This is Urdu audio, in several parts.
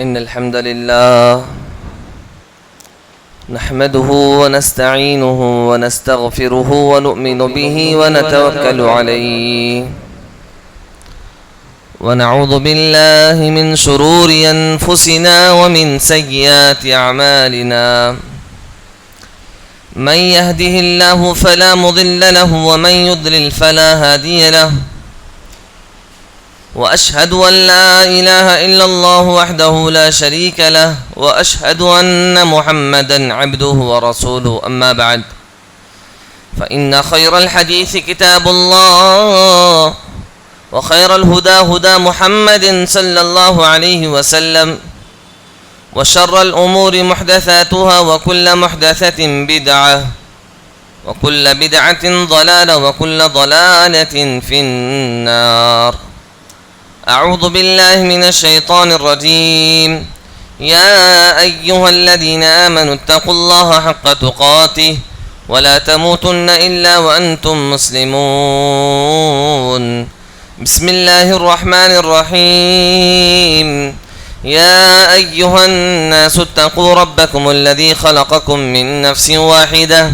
إن الحمد لله نحمده ونستعينه ونستغفره ونؤمن به ونتوكل عليه ونعوذ بالله من شرور أنفسنا ومن سيئات أعمالنا من يهده الله فلا مضل له ومن يضلل فلا هادي له وأشهد أن لا إله إلا الله وحده لا شريك له وأشهد أن محمدا عبده ورسوله أما بعد فإن خير الحديث كتاب الله وخير الهدى هدى محمد صلى الله عليه وسلم وشر الأمور محدثاتها وكل محدثة بدعة وكل بدعة ضلالة وكل ضلالة في النار. أعوذ بالله من الشيطان الرجيم. يا أيها الذين آمنوا اتقوا الله حق تقاته ولا تموتن إلا وأنتم مسلمون. بسم الله الرحمن الرحيم. يا أيها الناس اتقوا ربكم الذي خلقكم من نفس واحدة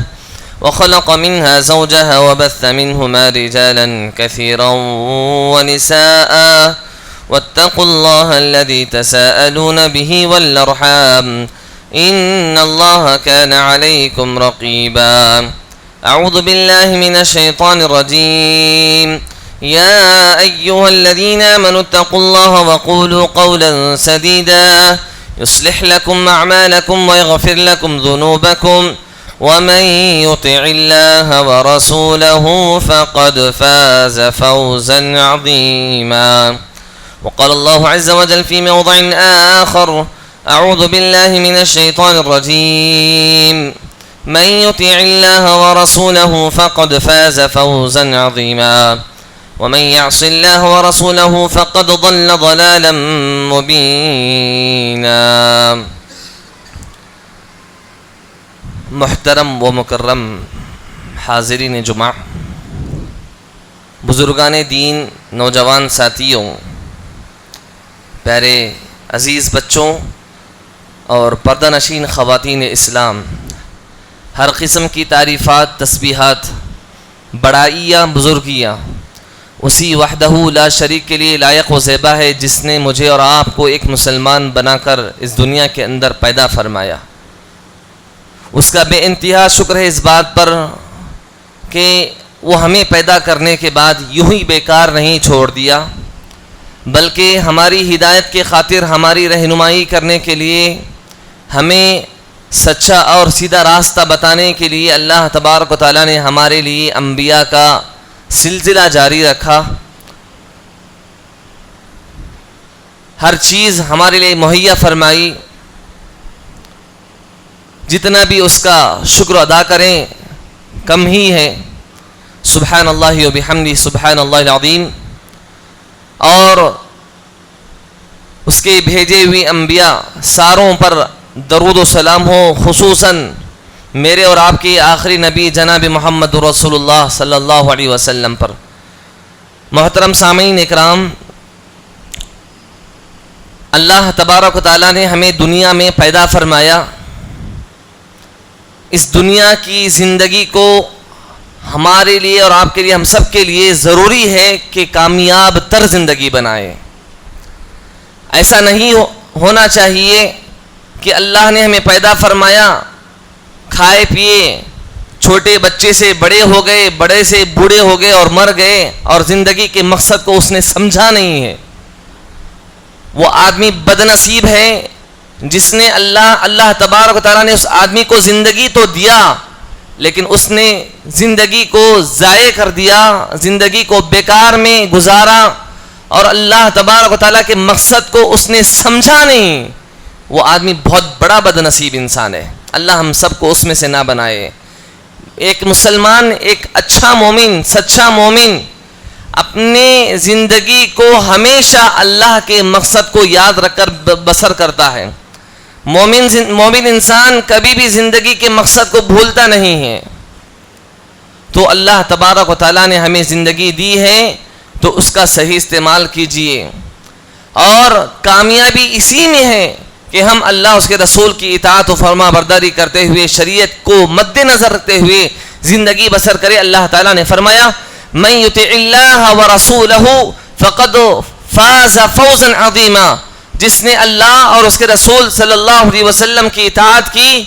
وخلق منها زوجها وبث منهما رجالا كثيرا ونساء واتقوا الله الذي تساءلون به والأرحام إن الله كان عليكم رقيبا. أعوذ بالله من الشيطان الرجيم. يا أيها الذين آمنوا اتقوا الله وقولوا قولا سديدا يصلح لكم أعمالكم ويغفر لكم ذنوبكم ومن يطع الله ورسوله فقد فاز فوزا عظيما. وقال الله عز وجل في موضع آخر: أعوذ بالله من الشيطان الرجيم. من يطع الله ورسوله فقد فاز فوزا عظيما ومن يعص الله ورسوله فقد ضل ضلالا مبينا. محترم و مکرم حاضرین جمعہ، بزرگان دین، نوجوان ساتھیوں، پیارے عزیز بچوں اور پردہ نشین خواتین اسلام، ہر قسم کی تعریفات، تسبیحات، بڑائیاں، بزرگیاں اسی وحدہ لا شریک کے لیے لائق و زیبا ہے جس نے مجھے اور آپ کو ایک مسلمان بنا کر اس دنیا کے اندر پیدا فرمایا. اس کا بے انتہا شکر ہے اس بات پر کہ وہ ہمیں پیدا کرنے کے بعد یوں ہی بیکار نہیں چھوڑ دیا، بلکہ ہماری ہدایت کے خاطر، ہماری رہنمائی کرنے کے لیے، ہمیں سچا اور سیدھا راستہ بتانے کے لیے اللہ تبارک و تعالیٰ نے ہمارے لیے انبیاء کا سلسلہ جاری رکھا. ہر چیز ہمارے لیے مہیا فرمائی. جتنا بھی اس کا شکر ادا کریں کم ہی ہے. سبحان اللہ و بحمدہ سبحان اللہ العظیم. اور اس کے بھیجے ہوئے انبیاء ساروں پر درود و سلام ہو، خصوصاً میرے اور آپ کے آخری نبی جناب محمد رسول اللہ صلی اللہ علیہ وسلم پر. محترم سامعین اکرام، اللہ تبارک و تعالیٰ نے ہمیں دنیا میں پیدا فرمایا. اس دنیا کی زندگی کو ہمارے لیے اور آپ کے لیے، ہم سب کے لیے ضروری ہے کہ کامیاب تر زندگی بنائیں. ایسا نہیں ہونا چاہیے کہ اللہ نے ہمیں پیدا فرمایا، کھائے پیے، چھوٹے بچے سے بڑے ہو گئے، بڑے سے بوڑھے ہو گئے اور مر گئے، اور زندگی کے مقصد کو اس نے سمجھا نہیں ہے. وہ آدمی بد نصیب ہے جس نے اللہ تبارک و تعالیٰ نے اس آدمی کو زندگی تو دیا، لیکن اس نے زندگی کو ضائع کر دیا، زندگی کو بیکار میں گزارا، اور اللہ تبارک و تعالیٰ کے مقصد کو اس نے سمجھا نہیں. وہ آدمی بہت بڑا بد نصیب انسان ہے. اللہ ہم سب کو اس میں سے نہ بنائے. ایک مسلمان، ایک اچھا مومن، سچا مومن اپنے زندگی کو ہمیشہ اللہ کے مقصد کو یاد رکھ کر بسر کرتا ہے. مومن انسان کبھی بھی زندگی کے مقصد کو بھولتا نہیں ہے. تو اللہ تبارک و تعالیٰ نے ہمیں زندگی دی ہے تو اس کا صحیح استعمال کیجئے. اور کامیابی اسی میں ہے کہ ہم اللہ اس کے رسول کی اطاعت و فرما برداری کرتے ہوئے شریعت کو مد نظر رکھتے ہوئے زندگی بسر کرے. اللہ تعالیٰ نے فرمایا من یطع اللہ ورسولہ فقد فاز فوزا عظیما, جس نے اللہ اور اس کے رسول صلی اللہ علیہ وسلم کی اطاعت کی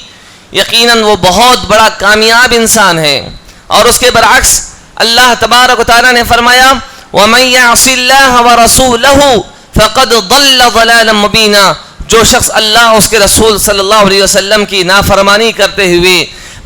یقیناً وہ بہت بڑا کامیاب انسان ہے. اور اس کے برعکس اللہ تبارک و تعالیٰ نے فرمایا وَمَن يَعْصِ اللَّهَ وَرَسُولَهُ فَقَدْ ضَلَّ ضَلَالًا مُبِينًا, جو شخص اللہ اور اس کے رسول صلی اللہ علیہ وسلم کی نافرمانی کرتے ہوئے,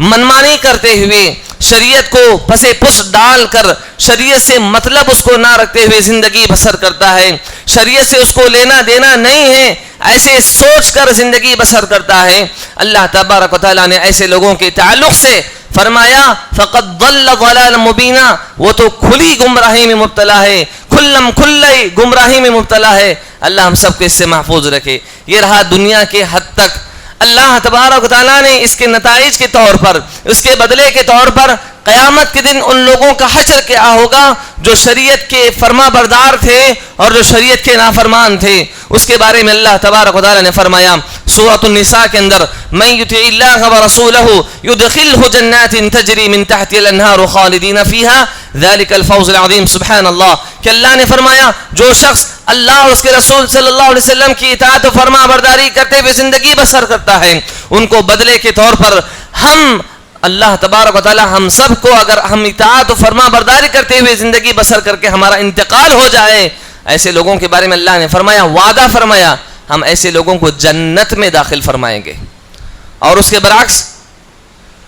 منمانی کرتے ہوئے, شریعت کو پسے پس ڈال کر شریعت سے مطلب اس کو نہ رکھتے ہوئے زندگی بسر کرتا ہے, شریعت سے اس کو لینا دینا نہیں ہے ایسے سوچ کر زندگی بسر کرتا ہے, اللہ تبارک و تعالیٰ نے ایسے لوگوں کے تعلق سے فرمایا فقد ضل ضلالا مبینا, وہ تو کھلی گمراہی میں مبتلا ہے, کھلی گمراہی میں مبتلا ہے. اللہ ہم سب کو اس سے محفوظ رکھے. یہ رہا دنیا کے حد تک. اللہ تبارک و تعالیٰ نے اس کے نتائج کے طور پر, اس کے بدلے کے طور پر قیامت کے دن ان لوگوں کا حشر کیا ہوگا جو شریعت کے فرما بردار تھے اور جو شریعت کے نافرمان تھے. اس کے بارے میں اللہ تبارک و تعالیٰ نے فرمایا سورۃ النساء کے اندر من یطع اللہ ورسولہ یدخلہ جنات تجری من تحتها الانہار خالدین فیہا ذلک الفوز العظیم. سبحان اللہ, کہ اللہ نے فرمایا جو شخص اللہ اور اس کے رسول صلی اللہ علیہ وسلم کی اطاعت و فرما برداری کرتے ہوئے زندگی بسر کرتا ہے, ان کو بدلے کے طور پر ہم اللہ تبارک و تعالی ہم سب کو, اگر ہم اطاعت و فرما برداری کرتے ہوئے زندگی بسر کر کے ہمارا انتقال ہو جائے, ایسے لوگوں کے بارے میں اللہ نے فرمایا, وعدہ فرمایا, ہم ایسے لوگوں کو جنت میں داخل فرمائیں گے. اور اس کے برعکس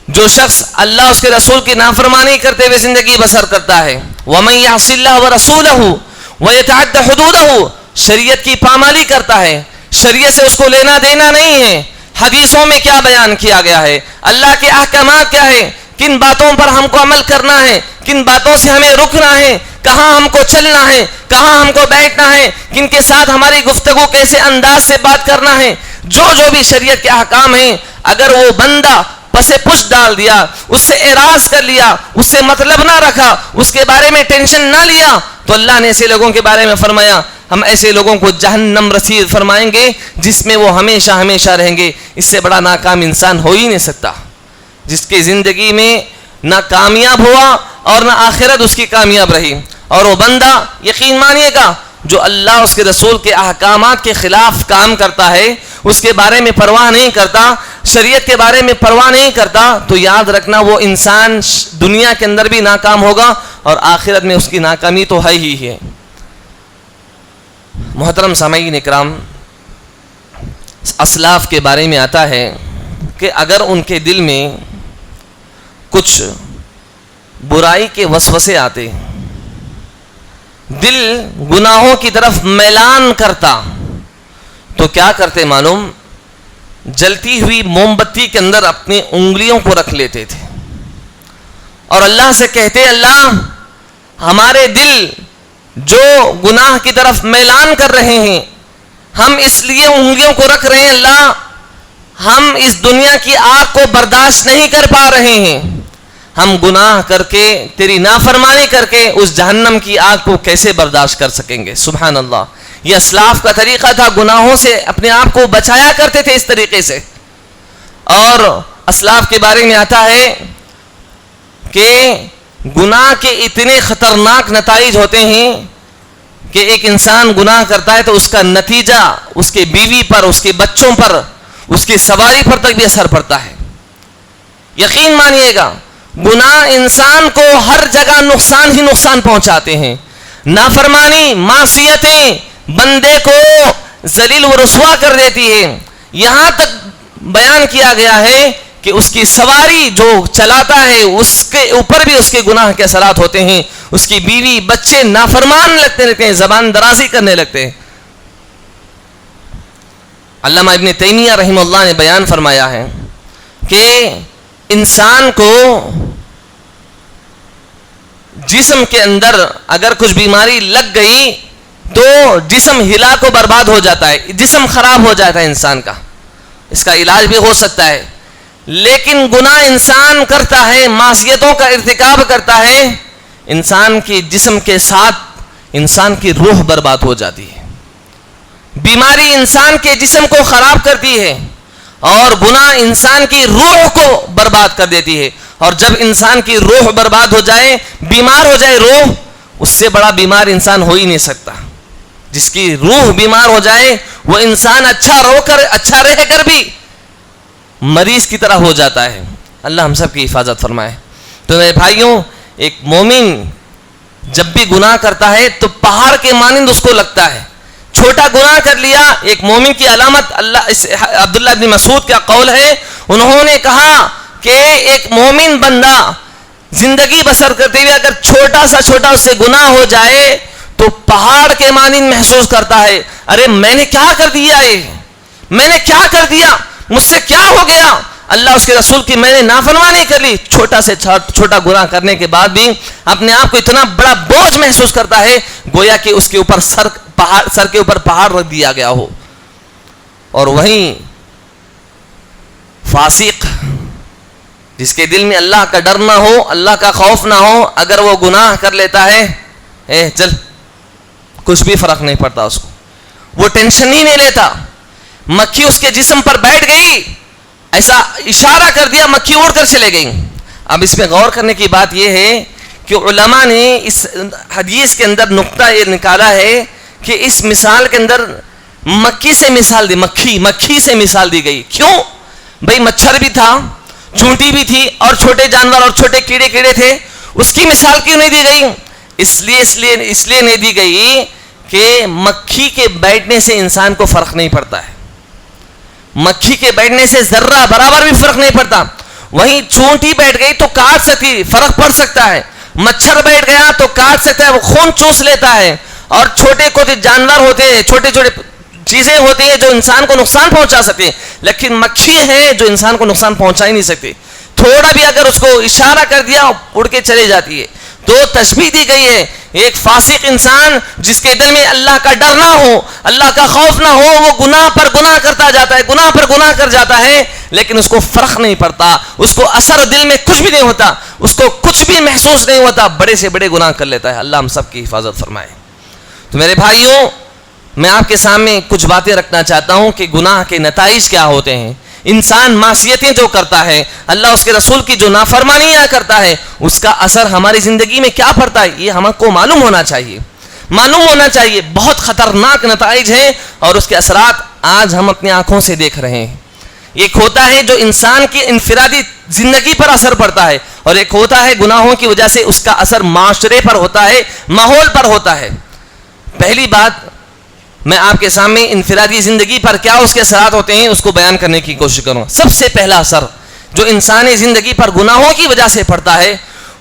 جو شخص اللہ اس کے رسول کی نافرمانی کرتے ہوئے زندگی بسر کرتا ہے وَمَن يَعْصِ اللَّهَ وَرَسُولَهُ وَيَتَعَدَّ حُدُودَهُ, شریعت کی پامالی کرتا ہے, شریعت سے اس کو لینا دینا نہیں ہے. حدیثوں میں کیا بیان کیا گیا ہے, اللہ کے احکامات کیا ہے, کن باتوں پر ہم کو عمل کرنا ہے, کن باتوں سے ہمیں رکنا ہے, کہاں ہم کو چلنا ہے, کہاں ہم کو بیٹھنا ہے, کن کے ساتھ ہماری گفتگو کیسے انداز سے بات کرنا ہے, جو بھی شریعت کے احکام ہیں, اگر وہ بندہ پسے پش ڈال دیا, اس سے اعراض کر لیا, اس سے مطلب نہ رکھا, اس کے بارے میں ٹینشن نہ لیا, تو اللہ نے ایسے لوگوں کے بارے میں فرمایا ہم ایسے لوگوں کو جہنم رسید فرمائیں گے جس میں وہ ہمیشہ ہمیشہ رہیں گے. اس سے بڑا ناکام انسان ہو ہی نہیں سکتا جس کی زندگی میں نہ کامیاب ہوا اور نہ آخرت اس کی کامیاب رہی. اور وہ بندہ یقین مانیے گا جو اللہ اس کے رسول کے احکامات کے خلاف کام کرتا ہے, اس کے بارے میں پرواہ نہیں کرتا, شریعت کے بارے میں پرواہ نہیں کرتا, تو یاد رکھنا وہ انسان دنیا کے اندر بھی ناکام ہوگا اور آخرت میں اس کی ناکامی تو ہے ہی ہے. محترم سامعین اکرام, اسلاف کے بارے میں آتا ہے کہ اگر ان کے دل میں کچھ برائی کے وسوسے آتے, دل گناہوں کی طرف میلان کرتا, تو کیا کرتے معلوم, جلتی ہوئی موم بتی کے اندر اپنی انگلیوں کو رکھ لیتے تھے اور اللہ سے کہتے اللہ ہمارے دل جو گناہ کی طرف میلان کر رہے ہیں, ہم اس لیے انگلیوں کو رکھ رہے ہیں, اللہ ہم اس دنیا کی آگ کو برداشت نہیں کر پا رہے ہیں, ہم گناہ کر کے تیری نافرمانی کر کے اس جہنم کی آگ کو کیسے برداشت کر سکیں گے. سبحان اللہ, یہ اسلاف کا طریقہ تھا, گناہوں سے اپنے آپ کو بچایا کرتے تھے اس طریقے سے. اور اسلاف کے بارے میں آتا ہے کہ گناہ کے اتنے خطرناک نتائج ہوتے ہیں کہ ایک انسان گناہ کرتا ہے تو اس کا نتیجہ اس کے بیوی پر, اس کے بچوں پر, اس کی سواری پر تک بھی اثر پڑتا ہے. یقین مانیے گا گناہ انسان کو ہر جگہ نقصان ہی نقصان پہنچاتے ہیں. نافرمانی, معصیتیں بندے کو ذلیل و رسوا کر دیتی ہے. یہاں تک بیان کیا گیا ہے کہ اس کی سواری جو چلاتا ہے اس کے اوپر بھی اس کے گناہ کے اثرات ہوتے ہیں, اس کی بیوی بچے نافرمان لگتے رہتے ہیں, زبان درازی کرنے لگتے ہیں. علامہ ابن تیمیہ رحمہ اللہ نے بیان فرمایا ہے کہ انسان کو جسم کے اندر اگر کچھ بیماری لگ گئی تو جسم ہلا کو برباد ہو جاتا ہے, جسم خراب ہو جاتا ہے انسان کا, اس کا علاج بھی ہو سکتا ہے. لیکن گناہ انسان کرتا ہے, معصیتوں کا ارتکاب کرتا ہے, انسان کی جسم کے ساتھ انسان کی روح برباد ہو جاتی ہے. بیماری انسان کے جسم کو خراب کرتی ہے اور گناہ انسان کی روح کو برباد کر دیتی ہے. اور جب انسان کی روح برباد ہو جائے, بیمار ہو جائے روح, اس سے بڑا بیمار انسان ہو ہی نہیں سکتا. جس کی روح بیمار ہو جائے وہ انسان اچھا رہ کر بھی مریض کی طرح ہو جاتا ہے. اللہ ہم سب کی حفاظت فرمائے. تو میرے بھائیوں, ایک مومن جب بھی گناہ کرتا ہے تو پہاڑ کے مانند اس کو لگتا ہے. چھوٹا گناہ کر لیا, ایک مومن کی علامت عبداللہ بن مسعود کا قول ہے, انہوں نے کہا کہ ایک مومن بندہ زندگی بسر کرتے ہوئے اگر چھوٹا اس سے گناہ ہو جائے تو پہاڑ کے مانند محسوس کرتا ہے, ارے میں نے کیا کر دیا, میں نے کیا کر دیا, مجھ سے کیا ہو گیا, اللہ اس کے رسول کی میں نے نافرمانی کر لی. چھوٹا سے چھوٹا گناہ کرنے کے بعد بھی اپنے آپ کو اتنا بڑا بوجھ محسوس کرتا ہے گویا کہ اس کے اوپر سر کے اوپر پہاڑ رکھ دیا گیا ہو. اور وہیں فاسق جس کے دل میں اللہ کا ڈر نہ ہو, اللہ کا خوف نہ ہو, اگر وہ گناہ کر لیتا ہے چل کچھ بھی فرق نہیں پڑتا اس کو, وہ ٹینشن ہی نہیں لیتا. مکھی اس کے جسم پر بیٹھ گئی, ایسا اشارہ کر دیا, مکھی اڑ کر چلے گئی. اب اس میں غور کرنے کی بات یہ ہے کہ علماء نے اس حدیث کے اندر نقطہ یہ نکالا ہے کہ اس مثال کے اندر مکھی سے مثال دی, مکھی سے مثال دی گئی. کیوں بھئی, مچھر بھی تھا, چونٹی بھی تھی, اور چھوٹے جانور اور چھوٹے کیڑے تھے, اس کی مثال کیوں نہیں دی گئی؟ اس لیے نہیں دی گئی کہ مکھی کے بیٹھنے سے انسان کو فرق نہیں پڑتا ہے. مکھی کے بیٹھنے سے ذرہ برابر بھی فرق نہیں پڑتا. وہیں چونٹی بیٹھ گئی تو کاٹ سکتی, فرق پڑ سکتا ہے. مچھر بیٹھ گیا تو کاٹ سکتا ہے, وہ خون چوس لیتا ہے. اور چھوٹے جانور ہوتے ہیں, چھوٹے چیزیں ہوتی ہیں جو انسان کو نقصان پہنچا سکتے ہیں, لیکن مکھی ہے جو انسان کو نقصان پہنچا ہی نہیں سکتی. تھوڑا بھی اگر اس کو اشارہ کر دیا اڑ کے چلے جاتی ہے. تو تشبیہ دی گئی ہے, ایک فاسق انسان جس کے دل میں اللہ کا ڈر نہ ہو, اللہ کا خوف نہ ہو, وہ گناہ پر گناہ کرتا جاتا ہے, گناہ پر گناہ کر جاتا ہے, لیکن اس کو فرق نہیں پڑتا, اس کو اثر دل میں کچھ بھی نہیں ہوتا, اس کو کچھ بھی محسوس نہیں ہوتا, بڑے سے بڑے گناہ کر لیتا ہے. اللہ ہم سب کی حفاظت فرمائے. تو میرے بھائیوں, میں آپ کے سامنے کچھ باتیں رکھنا چاہتا ہوں کہ گناہ کے نتائج کیا ہوتے ہیں. انسان معصیتیں جو کرتا ہے, اللہ اس کے رسول کی جو نافرمانیاں کرتا ہے, اس کا اثر ہماری زندگی میں کیا پڑتا ہے, یہ ہم کو معلوم ہونا چاہیے. بہت خطرناک نتائج ہیں اور اس کے اثرات آج ہم اپنی آنکھوں سے دیکھ رہے ہیں. ایک ہوتا ہے جو انسان کی انفرادی زندگی پر اثر پڑتا ہے, اور ایک ہوتا ہے گناہوں کی وجہ سے اس کا اثر معاشرے پر ہوتا ہے, ماحول پر ہوتا ہے. پہلی بات میں آپ کے سامنے انفرادی زندگی پر کیا اس کے اثرات ہوتے ہیں اس کو بیان کرنے کی کوشش کروں. سب سے پہلا اثر جو انسانی زندگی پر گناہوں کی وجہ سے پڑتا ہے,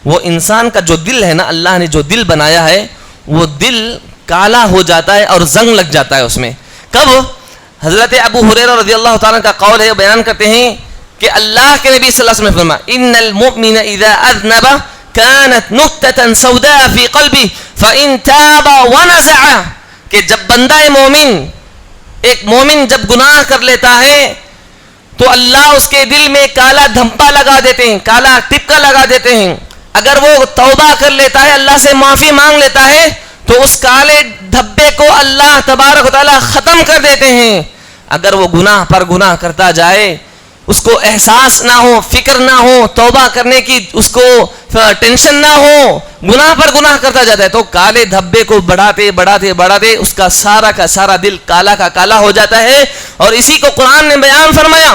وہ انسان کا جو دل ہے نا, اللہ نے جو دل بنایا ہے وہ دل کالا ہو جاتا ہے اور زنگ لگ جاتا ہے اس میں. کب؟ حضرت ابو ہریرہ رضی اللہ تعالیٰ کا قول ہے, بیان کرتے ہیں کہ اللہ کے نبی صلی اللہ علیہ وسلم نے فرمایا, ان المؤمن اذا اذنب كانت نقطة سوداء في قلبه فإن تاب ونزع, کہ جب بندہ مومن, ایک مومن جب گناہ کر لیتا ہے تو اللہ اس کے دل میں کالا دھبا لگا دیتے ہیں, کالا ٹپکا لگا دیتے ہیں. اگر وہ توبہ کر لیتا ہے, اللہ سے معافی مانگ لیتا ہے, تو اس کالے دھبے کو اللہ تبارک و تعالی ختم کر دیتے ہیں. اگر وہ گناہ پر گناہ کرتا جائے, اس کو احساس نہ ہو, فکر نہ ہو, توبہ کرنے کی اس کو ٹینشن نہ ہو, گناہ پر گناہ کرتا جاتا ہے, تو کالے دھبے کو بڑھاتے اس کا سارا دل کالا کا کالا ہو جاتا ہے. اور اسی کو قرآن نے بیان فرمایا,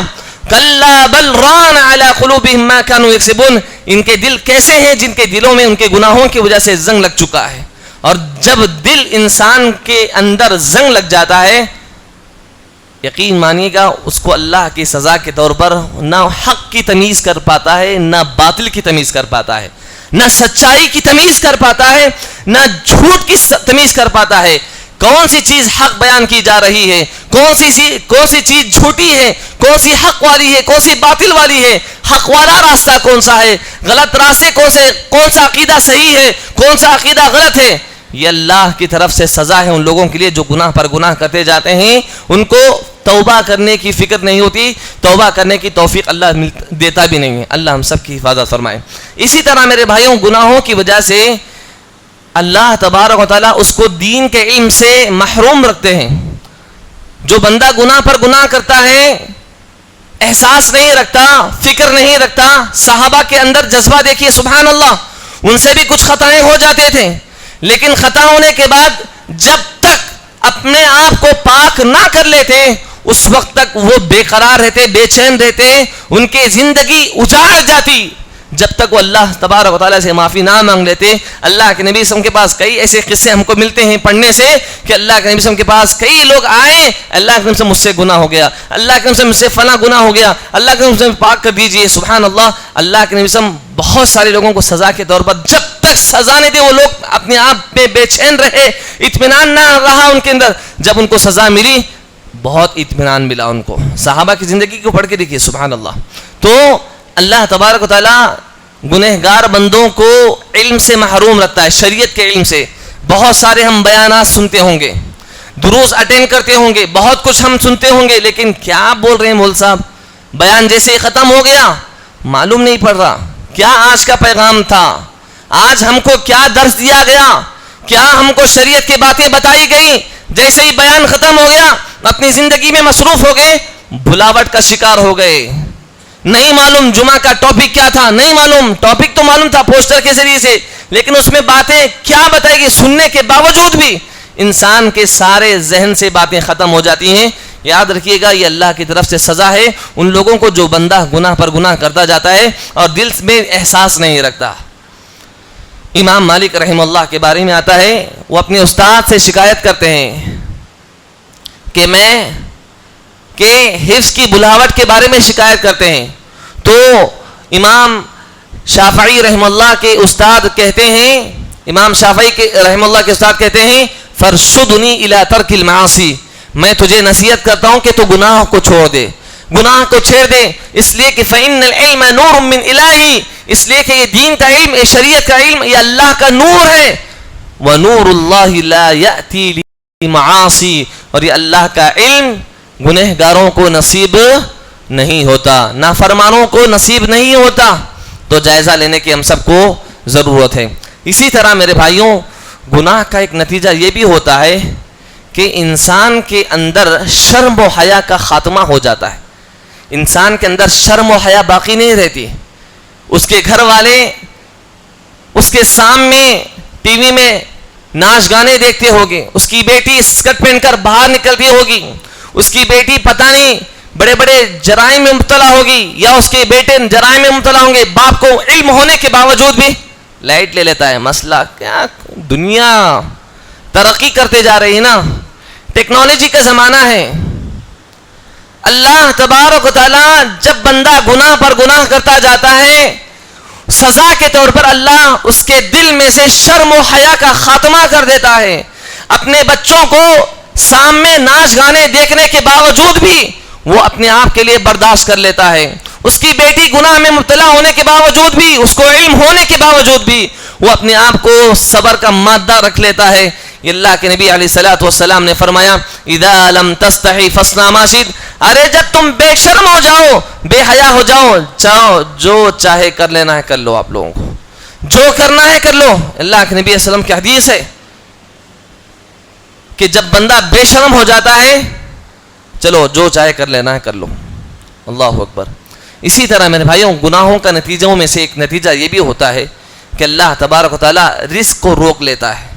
کلا بل ران علی قلوبہم ما کانوا یکسبون, ان کے دل کیسے ہیں جن کے دلوں میں ان کے گناہوں کی وجہ سے زنگ لگ چکا ہے. اور جب دل انسان کے اندر زنگ لگ جاتا ہے, یقین مانیے گا اس کو اللہ کی سزا کے طور پر نہ حق کی تمیز کر پاتا ہے, نہ باطل کی تمیز کر پاتا ہے, نہ سچائی کی تمیز کر پاتا ہے, نہ جھوٹ کی تمیز کر پاتا ہے. کون سی چیز حق بیان کی جا رہی ہے, کون سی چیز جھوٹی ہے, کون سی حق والی ہے, کون سی باطل والی ہے, حق والا راستہ کون سا ہے, غلط راستے کون سا عقیدہ صحیح ہے, کون سا عقیدہ غلط ہے. یہ اللہ کی طرف سے سزا ہے ان لوگوں کے لیے جو گناہ پر گناہ کرتے جاتے ہیں. ان کو توبہ کرنے کی فکر نہیں ہوتی, توبہ کرنے کی توفیق اللہ دیتا بھی نہیں ہے. اللہ ہم سب کی حفاظت فرمائے. اسی طرح میرے بھائیوں, گناہوں کی وجہ سے اللہ تبارک و تعالیٰ اس کو دین کے علم سے محروم رکھتے ہیں. جو بندہ گناہ پر گناہ کرتا ہے احساس نہیں رکھتا, فکر نہیں رکھتا. صحابہ کے اندر جذبہ دیکھیے, سبحان اللہ, ان سے بھی کچھ خطائیں ہو جاتے تھے, لیکن خطا ہونے کے بعد جب تک اپنے آپ کو پاک نہ کر لیتے اس وقت تک وہ بے قرار رہتے, بے چین رہتے, ان کی زندگی اجاڑ جاتی جب تک وہ اللہ تبارک و تعالیٰ سے معافی نہ مانگ لیتے. اللہ کے نبی صلی اللہ علیہ وسلم کے پاس کئی ایسے قصے ہم کو ملتے ہیں پڑھنے سے کہ اللہ کے نبی صلی اللہ علیہ وسلم کے پاس کئی لوگ آئے, اللہ کے نبی سے مجھ سے گناہ ہو گیا, اللہ کے نبی سے مجھ سے فلاں گناہ ہو گیا, اللہ کے نبی سے پاک کر دیجئے. سبحان اللہ, اللہ کے نبی صلی اللہ علیہ وسلم بہت سارے لوگوں کو سزا کے طور پر, جب تک سزا نہیں دی وہ لوگ اپنے آپ میں بے چین رہے, اطمینان نہ رہا ان کے اندر. جب ان کو سزا ملی بہت اطمینان ملا ان کو. صحابہ کی زندگی کو پڑھ کے دیکھیے, سبحان اللہ. تو اللہ تبارک و تعالیٰ گنہگار بندوں کو علم سے محروم رکھتا ہے, شریعت کے علم سے. بہت سارے ہم بیانات سنتے ہوں گے, دروس اٹینڈ کرتے ہوں گے, بہت کچھ ہم سنتے ہوں گے, لیکن کیا بول رہے ہیں مول صاحب, بیان جیسے ہی ختم ہو گیا معلوم نہیں پڑ رہا کیا آج کا پیغام تھا, آج ہم کو کیا درس دیا گیا, کیا ہم کو شریعت کی باتیں بتائی گئی. جیسے ہی بیان ختم ہو گیا اپنی زندگی میں مصروف ہو گئے, بھلاوٹ کا شکار ہو گئے. نہیں معلوم جمعہ کا ٹاپک کیا تھا, نہیں معلوم, ٹاپک تو معلوم تھا پوسٹر کے ذریعے سے, لیکن اس میں باتیں کیا بتائے گی, سننے کے باوجود بھی انسان کے سارے ذہن سے باتیں ختم ہو جاتی ہیں. یاد رکھیے گا یہ اللہ کی طرف سے سزا ہے ان لوگوں کو جو بندہ گناہ پر گناہ کرتا جاتا ہے اور دل میں احساس نہیں رکھتا. امام مالک رحمہ اللہ کے بارے میں آتا ہے, وہ اپنے استاد سے شکایت کرتے ہیں کہ حفظ کی بلاوٹ کے بارے میں شکایت کرتے ہیں. تو امام شافعی رحمہ اللہ کے استاد کہتے ہیں, امام شافعی کے رحمہ اللہ کے استاد کہتے ہیں, فرشدنی الی ترک المعاصی, میں تجھے نصیحت کرتا ہوں کہ تو گناہ کو چھوڑ دے, گناہ کو چھوڑ دے. اس لیے کہ فإن العلم نور من الہی, اس لیے کہ یہ دین کا علم, یہ شریعت کا علم, یہ اللہ کا نور ہے. ونور اللہ لا یأتی لمعاصی, اور یہ اللہ کا علم گنہگاروں کو نصیب نہیں ہوتا, نافرمانوں کو نصیب نہیں ہوتا. تو جائزہ لینے کی ہم سب کو ضرورت ہے. اسی طرح میرے بھائیوں گناہ کا ایک نتیجہ یہ بھی ہوتا ہے کہ انسان کے اندر شرم و حیا کا خاتمہ ہو جاتا ہے. انسان کے اندر شرم و حیا باقی نہیں رہتی. اس کے گھر والے اس کے سامنے ٹی وی میں ناچ گانے دیکھتے ہوگے, اس کی بیٹی اسکرٹ پہن کر باہر نکلتی ہوگی, اس کی بیٹی پتہ نہیں بڑے بڑے جرائم میں مبتلا ہوگی, یا اس کے بیٹے جرائم میں مبتلا ہوں گے. باپ کو علم ہونے کے باوجود بھی لائٹ لے لیتا ہے. مسئلہ کیا, دنیا ترقی کرتے جا رہی ہے نا, ٹیکنالوجی کا زمانہ ہے. اللہ تبارک و تعالیٰ جب بندہ گناہ پر گناہ کرتا جاتا ہے, سزا کے طور پر اللہ اس کے دل میں سے شرم و حیا کا خاتمہ کر دیتا ہے. اپنے بچوں کو سامنے ناچ گانے دیکھنے کے باوجود بھی وہ اپنے آپ کے لیے برداشت کر لیتا ہے. اس کی بیٹی گناہ میں مبتلا ہونے کے باوجود بھی, اس کو علم ہونے کے باوجود بھی وہ اپنے آپ کو صبر کا مادہ رکھ لیتا ہے. یہ اللہ کے نبی علیہ الصلوۃ والسلام نے فرمایا, اذا لم تستحی فاصنع ما شئت, ارے جب تم بے شرم ہو جاؤ, بے حیا ہو جاؤ, چاہو جو چاہے کر لینا ہے کر لو, آپ لوگوں کو جو کرنا ہے کر لو. اللہ کے نبی علیہ السلام کی حدیث ہے کہ جب بندہ بے شرم ہو جاتا ہے, چلو جو چاہے کر لینا ہے کر لو. اللہ اکبر. اسی طرح میرے بھائیوں گناہوں کا نتیجوں میں سے ایک نتیجہ یہ بھی ہوتا ہے کہ اللہ تبارک و تعالیٰ رزق کو روک لیتا ہے.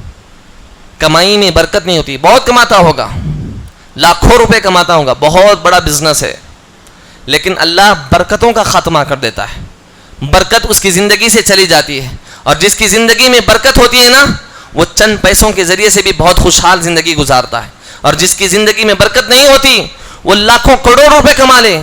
کمائی میں برکت نہیں ہوتی. بہت کماتا ہوگا, لاکھوں روپے کماتا ہوگا, بہت بڑا بزنس ہے, لیکن اللہ برکتوں کا خاتمہ کر دیتا ہے. برکت اس کی زندگی سے چلی جاتی ہے, اور جس کی زندگی میں برکت ہوتی ہے نا وہ چند پیسوں کے ذریعے سے بھی بہت خوشحال زندگی گزارتا ہے. اور جس کی زندگی میں برکت نہیں ہوتی وہ لاکھوں کروڑوں روپے کما لے,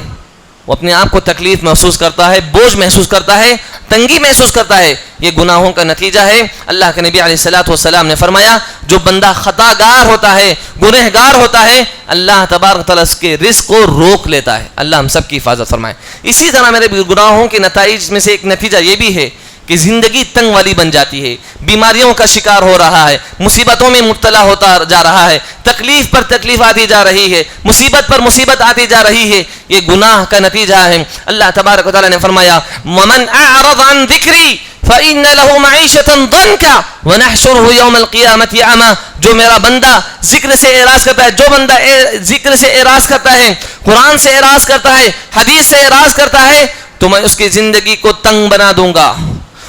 وہ اپنے آپ کو تکلیف محسوس کرتا ہے, بوجھ محسوس کرتا ہے, تنگی محسوس کرتا ہے. یہ گناہوں کا نتیجہ ہے. اللہ کے نبی علیہ الصلوۃ والسلام نے فرمایا, جو بندہ خطا گار ہوتا ہے, گنہگار ہوتا ہے, اللہ تبارک تعالیٰ اس کے رزق کو روک لیتا ہے. اللہ ہم سب کی حفاظت فرمائے. اسی طرح میرے گناہوں کے نتائج میں سے ایک نتیجہ یہ بھی ہے کہ زندگی تنگ والی بن جاتی ہے, بیماریوں کا شکار ہو رہا ہے, مصیبتوں میں مبتلا ہوتا جا رہا ہے, تکلیف پر تکلیف آتی جا رہی ہے, مصیبت پر مصیبت آتی جا رہی ہے. یہ گناہ کا نتیجہ ہے. اللہ تبارک و تعالیٰ نے فرمایا, وَمَنْ أَعْرَضَ عَنْ ذِكْرِي فإن له معيشة ضنكا ونحشره يوم القيامة أعمى. جو میرا بندہ ذکر سے اعراض کرتا ہے، جو بندہ ذکر سے اعراض کرتا ہے، قرآن سے اعراض کرتا ہے، حدیث سے اعراض کرتا ہے، تو میں اس کی زندگی کو تنگ بنا دوں گا.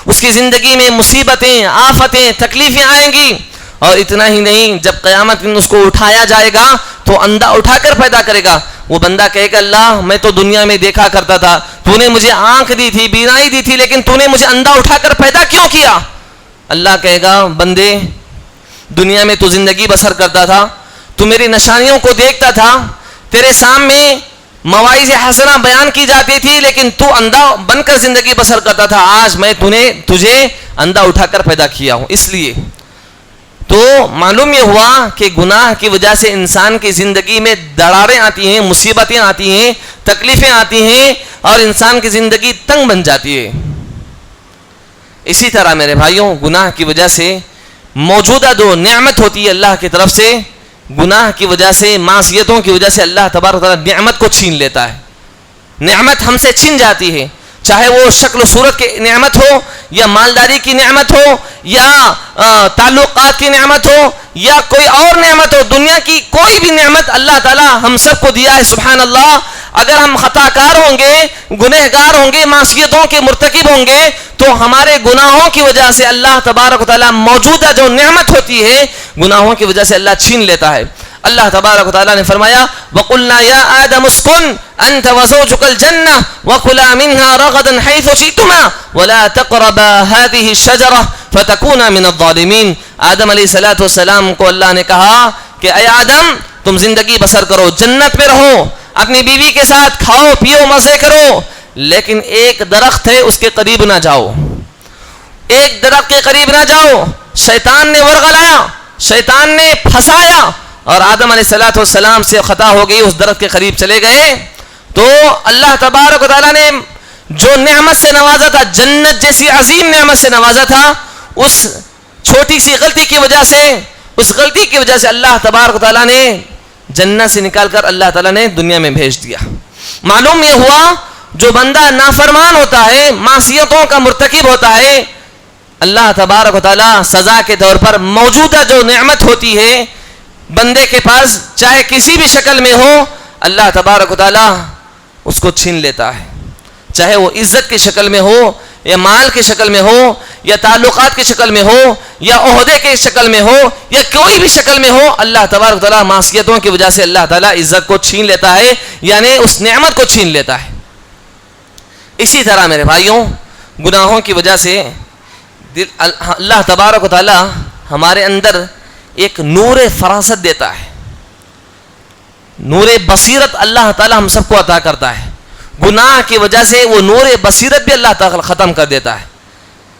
اس کی زندگی میں مصیبتیں، آفتیں، تکلیفیں آئیں گی. اور اتنا ہی نہیں، جب قیامت میں اس کو اٹھایا جائے گا تو اندھا اٹھا کر پیدا کرے گا. وہ بندہ کہے گا اللہ میں تو دنیا میں دیکھا کرتا تھا، تو نے مجھے آنکھ دی تھی، بینائی دی تھی، لیکن تو نے مجھے اندھا اٹھا کر پیدا کیوں کیا؟ اللہ کہے گا بندے دنیا میں تو زندگی بسر کرتا تھا، تو میری نشانیوں کو دیکھتا تھا، تیرے سامنے مواعظ حسنہ بیان کی جاتی تھی، لیکن تو اندھا بن کر زندگی بسر کرتا تھا. آج میں تجھے اندھا اٹھا کر پیدا کیا ہوں. اس لیے تو معلوم یہ ہوا کہ گناہ کی وجہ سے انسان کی زندگی میں دراڑیں آتی ہیں، مصیبتیں آتی ہیں، تکلیفیں آتی ہیں، اور انسان کی زندگی تنگ بن جاتی ہے. اسی طرح میرے بھائیوں، گناہ کی وجہ سے موجودہ جو نعمت ہوتی ہے اللہ کی طرف سے، گناہ کی وجہ سے، معصیتوں کی وجہ سے اللہ تبارک و تعالی نعمت کو چھین لیتا ہے. نعمت ہم سے چھن جاتی ہے، چاہے وہ شکل و صورت کی نعمت ہو، یا مالداری کی نعمت ہو، یا تعلقات کی نعمت ہو، یا کوئی اور نعمت ہو. دنیا کی کوئی بھی نعمت اللہ تعالی ہم سب کو دیا ہے. سبحان اللہ. اگر ہم خطا کار ہوں گے، گنہگار ہوں گے، معصیتوں کے مرتکب ہوں گے، تو ہمارے گناہوں کی وجہ سے اللہ تبارک و تعالی موجودہ جو نعمت ہوتی ہے گناہوں کی وجہ سے اللہ چھین لیتا ہے. اللہ تبارک و تعالی نے فرمایا وَقُلْنَا يَا آدَمُ اسْكُنْ أَنْتَ وَزَوْجُكَ الْجَنَّةَ وَكُلَا مِنْهَا رَغَدًا حَيْثُ شِئْتُمَا وَلَا تَقْرَبَا هَذِهِ الشَّجَرَةَ فَتَكُونَا مِنَ الظَّالِمِينَ. آدم علیہ السلام کو اللہ نے کہا کہ اے آدم تم زندگی بسر کرو، جنت میں رہو، اپنی بیوی کے ساتھ کھاؤ پیو مزے کرو، لیکن ایک درخت ہے اس کے قریب نہ جاؤ، ایک درخت کے قریب نہ جاؤ. شیطان نے ورغلایا، شیطان نے پھنسایا، اور آدم علیہ السلام سے خطا ہو گئی، اس درخت کے قریب چلے گئے. تو اللہ تبارک و تعالیٰ نے جو نعمت سے نوازا تھا، جنت جیسی عظیم نعمت سے نوازا تھا، اس چھوٹی سی غلطی کی وجہ سے، اس غلطی کی وجہ سے اللہ تبارک و تعالیٰ نے جنت سے نکال کر اللہ تعالیٰ نے دنیا میں بھیج دیا. معلوم یہ ہوا جو بندہ نافرمان ہوتا ہے، معصیتوں کا مرتکب ہوتا ہے، اللہ تبارک و تعالیٰ سزا کے طور پر موجودہ جو نعمت ہوتی ہے بندے کے پاس، چاہے کسی بھی شکل میں ہو، اللہ تبارک و تعالیٰ اس کو چھین لیتا ہے. چاہے وہ عزت کی شکل میں ہو، یا مال کی شکل میں ہو، یا تعلقات کی شکل میں ہو، یا عہدے کی شکل میں ہو، یا کوئی بھی شکل میں ہو، اللہ تبارک و تعالیٰ معصیتوں کی وجہ سے اللہ تعالیٰ عزت کو چھین لیتا ہے، یعنی اس نعمت کو چھین لیتا ہے. اسی طرح میرے بھائیوں، گناہوں کی وجہ سے اللہ تبارک و تعالیٰ ہمارے اندر ایک نور فراست دیتا ہے، نور بصیرت اللہ تعالیٰ ہم سب کو عطا کرتا ہے. گناہ کی وجہ سے وہ نور بصیرت بھی اللہ تعالیٰ ختم کر دیتا ہے.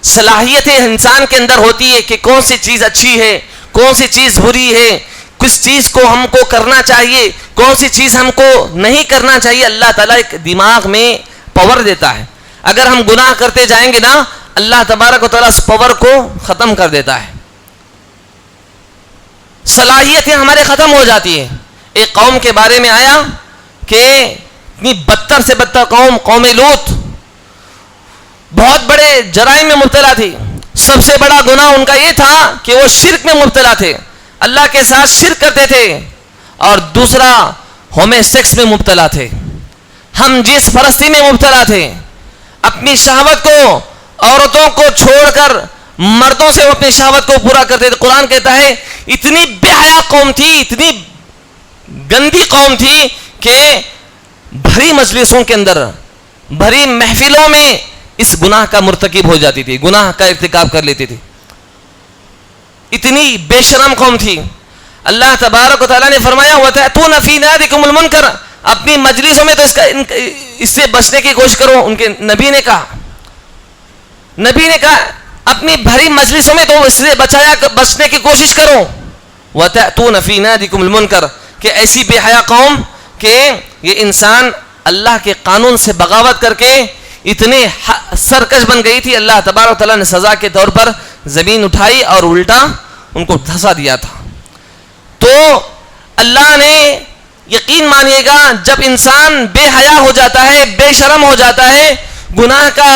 صلاحیتیں انسان کے اندر ہوتی ہے کہ کون سی چیز اچھی ہے، کون سی چیز بری ہے، کس چیز کو ہم کو کرنا چاہیے، کون سی چیز ہم کو نہیں کرنا چاہیے. اللہ تعالیٰ ایک دماغ میں پاور دیتا ہے. اگر ہم گناہ کرتے جائیں گے نا، اللہ تبارک و تعالیٰ اس پاور کو ختم کر دیتا ہے، صلاحیتیں ہمارے ختم ہو جاتی ہیں. ایک قوم کے بارے میں آیا کہ اتنی بدتر سے بدتر قوم لوط بہت بڑے جرائم میں مبتلا تھی. سب سے بڑا گناہ ان کا یہ تھا کہ وہ شرک میں مبتلا تھے، اللہ کے ساتھ شرک کرتے تھے، اور دوسرا ہوم سیکس میں مبتلا تھے، ہم جنس پرستی میں مبتلا تھے. اپنی شہوت کو، عورتوں کو چھوڑ کر مردوں سے وہ اپنی شہوت کو پورا کرتے تھے. قرآن کہتا ہے اتنی بے حیا قوم تھی، اتنی گندی قوم تھی کہ بھری مجلسوں کے اندر، بھری محفلوں میں اس گناہ کا مرتکب ہو جاتی تھی، گناہ کا ارتکاب کر لیتی تھی. اتنی بے شرم قوم تھی. اللہ تبارک و تعالیٰ نے فرمایا وَتَأْتُونَ فِي نَادِكُمُ الْمُنْكَرَ، اپنی مجلسوں میں تو اس سے بچنے کی کوشش کرو. ان کے نبی نے کہا اپنی بھری مجلسوں میں تو اس سے بچنے کی کوشش کرو. وَتَأْتُونَ فِي نَادِكُمُ الْمُنْكَرَ، کہ ایسی بے حیا قوم کہ یہ انسان اللہ کے قانون سے بغاوت کر کے اتنے سرکش بن گئی تھی. اللہ تبارک و تعالیٰ نے سزا کے طور پر زمین اٹھائی اور الٹا ان کو دھسا دیا تھا. تو اللہ نے، یقین مانیے گا، جب انسان بے حیا ہو جاتا ہے، بے شرم ہو جاتا ہے، گناہ کا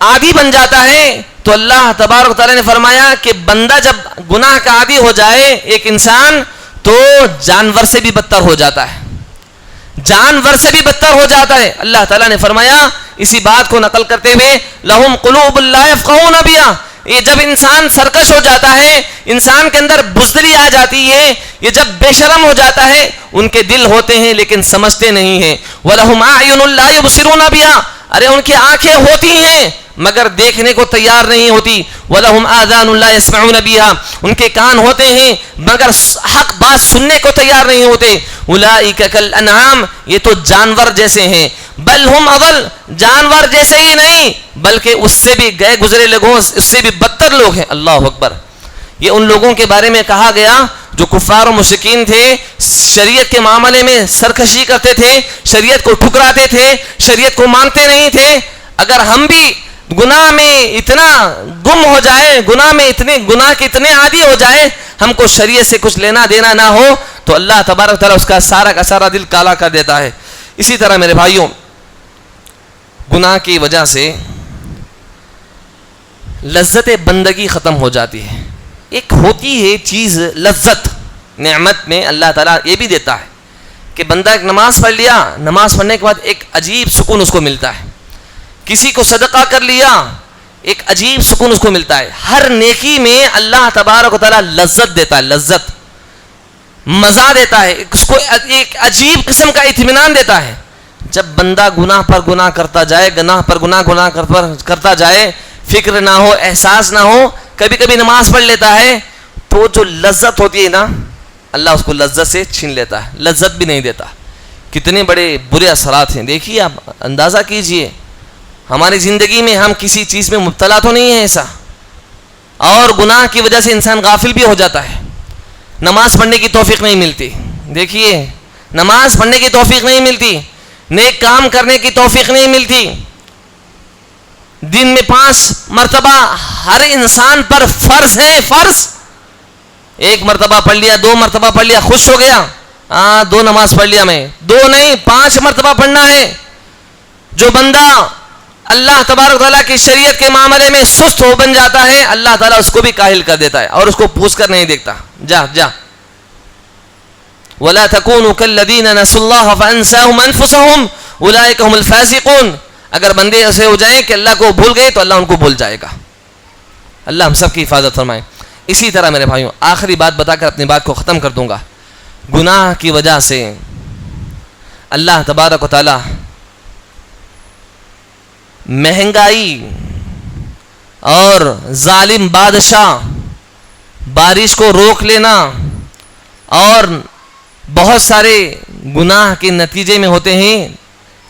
عادی بن جاتا ہے، تو اللہ تبارک و تعالیٰ نے فرمایا کہ بندہ جب گناہ کا عادی ہو جائے ایک انسان تو جانور سے بھی بدتر ہو جاتا ہے, جانور سے بھی بدتر ہو جاتا ہے. اللہ تعالیٰ نے فرمایا اسی بات کو نقل کرتے ہوئے لہم قلوب لا یفقہون بہا, یہ جب انسان سرکش ہو جاتا ہے, انسان کے اندر بزدلی آ جاتی ہے, یہ جب بے شرم ہو جاتا ہے, ان کے دل ہوتے ہیں لیکن سمجھتے نہیں ہیں. وَلَهُمْ أَعْيُنٌ لَا يُبْصِرُونَ بِهَا, ارے ان کی آنکھیں ہوتی ہیں مگر دیکھنے کو تیار نہیں ہوتی. وَلَهُمْ آذَانٌ لَا يَسْمَعُونَ بِهَا, ان کے کان ہوتے ہیں مگر حق بات سننے کو تیار نہیں ہوتے. أُولَٰئِكَ كَالْأَنْعَامِ, یہ تو جانور جیسے ہیں. بل ہم اضل, جانور جیسے ہی نہیں بلکہ اس سے بھی گئے گزرے لوگوں, اس سے بھی بدتر لوگ ہیں. اللہ اکبر. یہ ان لوگوں کے بارے میں کہا گیا جو کفار و مشرکین تھے, شریعت کے معاملے میں سرکشی کرتے تھے, شریعت کو ٹھکراتے تھے, شریعت کو مانتے نہیں تھے. اگر ہم بھی گناہ میں اتنا گم ہو جائے, گناہ کے اتنے عادی ہو جائے, ہم کو شریعت سے کچھ لینا دینا نہ ہو, تو اللہ تبارک تعالیٰ اس کا سارا دل کالا کر دیتا ہے. اسی طرح میرے بھائیوں, گناہ کی وجہ سے لذت بندگی ختم ہو جاتی ہے. ایک ہوتی ہے چیز لذت, نعمت میں اللہ تعالیٰ یہ بھی دیتا ہے کہ بندہ ایک نماز پڑھ لیا, نماز پڑھنے کے بعد ایک عجیب سکون اس کو ملتا ہے. کسی کو صدقہ کر لیا, ایک عجیب سکون اس کو ملتا ہے. ہر نیکی میں اللہ تبارک و تعالیٰ لذت دیتا ہے, لذت, مزہ دیتا ہے, اس کو ایک عجیب قسم کا اطمینان دیتا ہے. جب بندہ گناہ پر گناہ کرتا جائے, گناہ پر گناہ کرتا جائے, فکر نہ ہو, احساس نہ ہو, کبھی کبھی نماز پڑھ لیتا ہے, تو جو لذت ہوتی ہے نا, اللہ اس کو لذت سے چھین لیتا ہے, لذت بھی نہیں دیتا. کتنے بڑے برے اثرات ہیں. دیکھیے آپ اندازہ کیجئے, ہماری زندگی میں ہم کسی چیز میں مبتلا تو نہیں ہیں ایسا, اور گناہ کی وجہ سے انسان غافل بھی ہو جاتا ہے, نماز پڑھنے کی توفیق نہیں ملتی. دیکھیے نماز پڑھنے کی توفیق نہیں ملتی, نیک کام کرنے کی توفیق نہیں ملتی. دن میں 5 مرتبہ ہر انسان پر فرض ہے, فرض. 1 مرتبہ پڑھ لیا, 2 مرتبہ پڑھ لیا, خوش ہو گیا, 2 نماز پڑھ لیا میں, 2 نہیں 5 مرتبہ پڑھنا ہے. جو بندہ اللہ تبارک تعالیٰ کی شریعت کے معاملے میں سست ہو بن جاتا ہے, اللہ تعالیٰ اس کو بھی کاہل کر دیتا ہے اور اس کو پوچھ کر نہیں دیکھتا. جا وَلَا تَكُونُوا كَالَّذِينَ نَسُوا اللَّهَ فَأَنسَاهُمْ أَنفُسَهُمْ أُولَٰئِكَ هُمُ الْفَاسِقُونَ. اگر بندے ایسے ہو جائیں کہ اللہ کو بھول گئے تو اللہ ان کو بھول جائے گا. اللہ ہم سب کی حفاظت فرمائے. اسی طرح میرے بھائیوں, آخری بات بتا کر اپنی بات کو ختم کر دوں گا. گناہ کی وجہ سے اللہ تبارک و تعالی مہنگائی اور ظالم بادشاہ, بارش کو روک لینا, اور بہت سارے گناہ کے نتیجے میں ہوتے ہیں.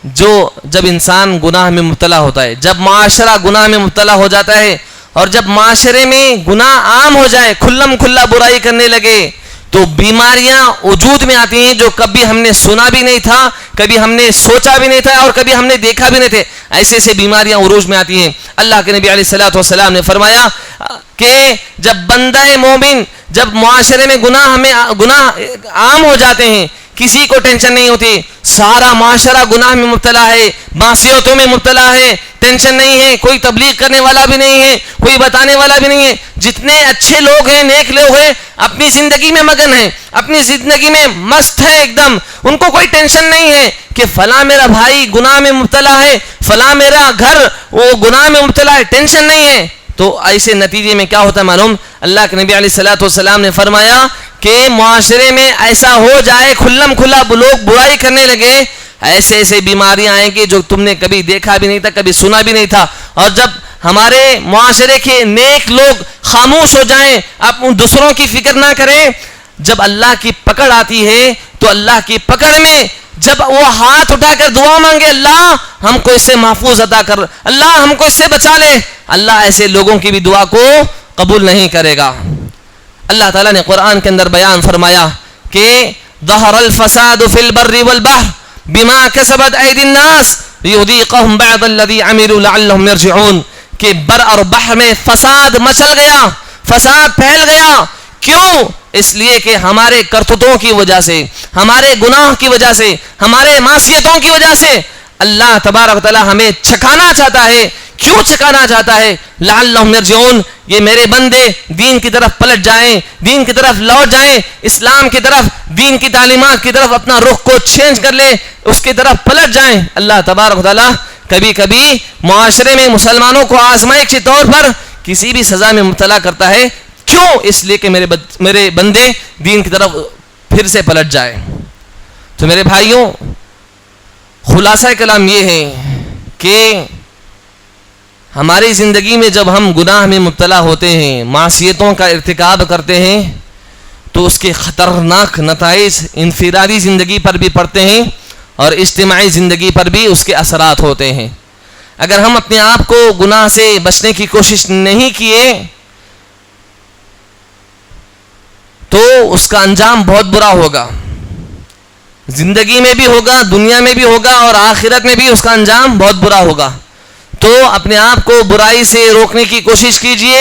جو جب انسان گناہ میں مبتلا ہوتا ہے, جب معاشرہ گناہ میں مبتلا ہو جاتا ہے, اور جب معاشرے میں گناہ عام ہو جائے, کھلم کھلا برائی کرنے لگے, تو بیماریاں وجود میں آتی ہیں جو کبھی ہم نے سنا بھی نہیں تھا, کبھی ہم نے سوچا بھی نہیں تھا, اور کبھی ہم نے دیکھا بھی نہیں تھے. ایسے بیماریاں عروج میں آتی ہیں. اللہ کے نبی علیہ الصلوۃ والسلام نے فرمایا کہ جب بندہ مومن, جب معاشرے میں گناہ عام ہو جاتے ہیں, کسی کو ٹینشن نہیں ہوتی, سارا معاشرہ گناہ میں مبتلا ہے, معصیتوں میں مبتلا ہے, ٹینشن نہیں ہے, کوئی تبلیغ کرنے والا بھی نہیں ہے, کوئی بتانے والا بھی نہیں ہے. جتنے اچھے لوگ ہیں, نیک لوگ ہیں, اپنی زندگی میں مگن ہیں, اپنی زندگی میں مست ہے ایک دم, ان کو کوئی ٹینشن نہیں ہے کہ فلاں میرا بھائی گناہ میں مبتلا ہے, فلاں میرا گھر وہ گناہ میں مبتلا ہے, ٹینشن نہیں ہے. تو ایسے نتیجے میں کیا ہوتا ہے معلوم؟ اللہ کے نبی علیہ الصلوۃ والسلام نے فرمایا کہ معاشرے میں ایسا ہو جائے, کھلم کھلا لوگ برائی کرنے لگے, ایسے بیماریاں آئیں گی جو تم نے کبھی دیکھا بھی نہیں تھا, کبھی سنا بھی نہیں تھا. اور جب ہمارے معاشرے کے نیک لوگ خاموش ہو جائیں, اب دوسروں کی فکر نہ کریں, جب اللہ کی پکڑ آتی ہے تو اللہ کی پکڑ میں جب وہ ہاتھ اٹھا کر دعا مانگے, اللہ ہم کو اس سے محفوظ عطا کر, اللہ ہم کو اس سے بچا لے, اللہ ایسے لوگوں کی بھی دعا کو قبول نہیں کرے گا. اللہ تعالیٰ نے قرآن کے اندر بیان فرمایا کہ ظہر الفساد فی البر والبحر بما کسبت ایدی الناس لیذیقہم بعض الذی عملوا لعلہم یرجعون. کہ بر اور بحر میں فساد مچل گیا, فساد پھیل گیا. کیوں؟ اس لیے کہ ہمارے کرتوتوں کی وجہ سے, ہمارے گناہ کی وجہ سے, ہمارے معصیتوں کی وجہ سے اللہ تبارک و تعالی ہمیں چھکانا چاہتا ہے کیوں چکانا چاہتا ہے؟ لعلہم یرجعون، یہ میرے بندے دین کی طرف پلٹ جائیں، دین کی طرف لوٹ جائیں، اسلام کی طرف، دین کی تعلیمات کی طرف اپنا رخ کو چینج کر لے، اس کی طرف پلٹ جائیں۔ اللہ تبارک و تعالیٰ کبھی کبھی معاشرے میں مسلمانوں کو آزمائش کے طور پر کسی بھی سزا میں مبتلا کرتا ہے، کیوں؟ اس لیے کہ میرے بندے دین کی طرف پھر سے پلٹ جائیں۔ تو میرے بھائیوں، خلاصہ کلام یہ ہے کہ ہماری زندگی میں جب ہم گناہ میں مبتلا ہوتے ہیں، معصیتوں کا ارتکاب کرتے ہیں، تو اس کے خطرناک نتائج انفرادی زندگی پر بھی پڑتے ہیں اور اجتماعی زندگی پر بھی اس کے اثرات ہوتے ہیں۔ اگر ہم اپنے آپ کو گناہ سے بچنے کی کوشش نہیں کیے تو اس کا انجام بہت برا ہوگا، زندگی میں بھی ہوگا، دنیا میں بھی ہوگا، اور آخرت میں بھی اس کا انجام بہت برا ہوگا۔ تو اپنے آپ کو برائی سے روکنے کی کوشش کیجئے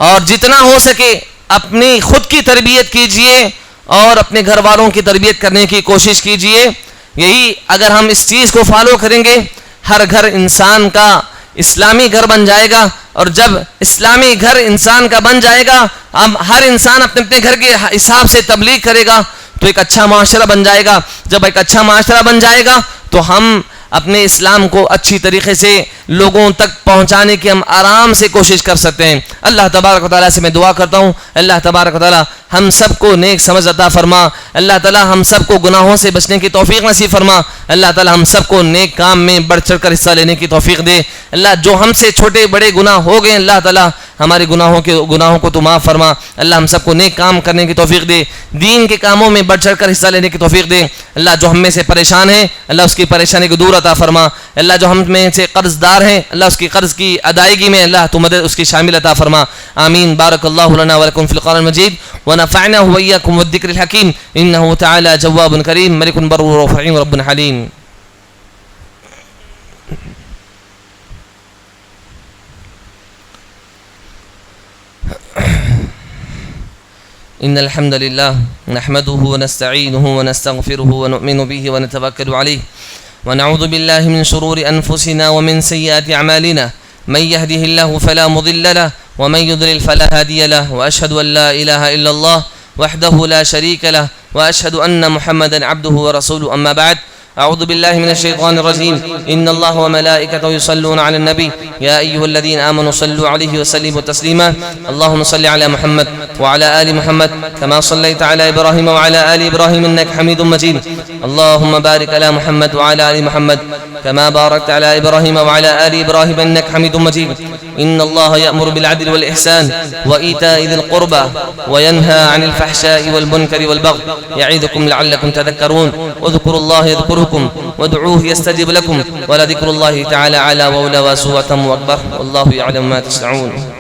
اور جتنا ہو سکے اپنی خود کی تربیت کیجئے اور اپنے گھر والوں کی تربیت کرنے کی کوشش کیجئے۔ یہی اگر ہم اس چیز کو فالو کریں گے، ہر گھر انسان کا اسلامی گھر بن جائے گا، اور جب اسلامی گھر انسان کا بن جائے گا، اب ہر انسان اپنے اپنے گھر کے حساب سے تبلیغ کرے گا تو ایک اچھا معاشرہ بن جائے گا۔ جب ایک اچھا معاشرہ بن جائے گا تو ہم اپنے اسلام کو اچھی طریقے سے لوگوں تک پہنچانے کی ہم آرام سے کوشش کر سکتے ہیں۔ اللہ تبارک و تعالیٰ سے میں دعا کرتا ہوں، اللہ تبارک و تعالیٰ ہم سب کو نیک سمجھ عطا فرما، اللہ تعالیٰ ہم سب کو گناہوں سے بچنے کی توفیق نصیب فرما، اللہ تعالیٰ ہم سب کو نیک کام میں بڑھ چڑھ کر حصہ لینے کی توفیق دے۔ اللہ جو ہم سے چھوٹے بڑے گناہ ہو گئے، اللہ تعالیٰ ہمارے گناہوں کو تو معاف فرما، اللہ ہم سب کو نیک کام کرنے کی توفیق دے، دین کے کاموں میں بڑھ چڑھ کر حصہ لینے کی توفیق دے۔ اللہ جو ہم میں سے پریشان ہے، اللہ اس کی پریشانی کو دور عطا فرما، اللہ جو ہم میں سے قرض دار ہیں، اللہ اس کی قرض کی ادائیگی میں اللہ تو مدد اس کی شامل عطا فرما۔ آمین۔ بارک اللہ لنا ولکم فی القرآن المجید ونفعنا وإياكم والذكر الحكيم إنه تعالى جواب كريم ملك بر رحيم رب حليم۔ إن الحمد لله نحمده ونستعينه ونستغفره ونؤمن به ونتوكل عليه ونعوذ بالله من شرور أنفسنا ومن سيئات أعمالنا من يهده الله فلا مضل له ومن يضلل فلا هادي له وأشهد أن لا إله إلا الله وحده لا شريك له وأشهد أن محمدا عبده ورسوله أما بعد أعوذ بالله من الشيطان الرجيم إن الله وملائكته يصلون على النبي يا أيها الذين آمنوا صلوا عليه وسلموا تسليما اللهم صل على محمد وعلى آل محمد كما صليت على إبراهيم وعلى آل إبراهيم إنك حميد مجيد اللهم بارك على محمد وعلى آل محمد كما باركت على إبراهيم وعلى آل إبراهيم إنك حميد مجيد إن الله يأمر بالعدل والإحسان وإيتاء ذي القربى وينهى عن الفحشاء والمنكر والبغي يعظكم لعلكم تذكرون اذكروا الله يذكركم وادعوه يستجب لكم ولذكر الله تعالى على وأولى وسوء وأكبر والله يعلم ما تصنعون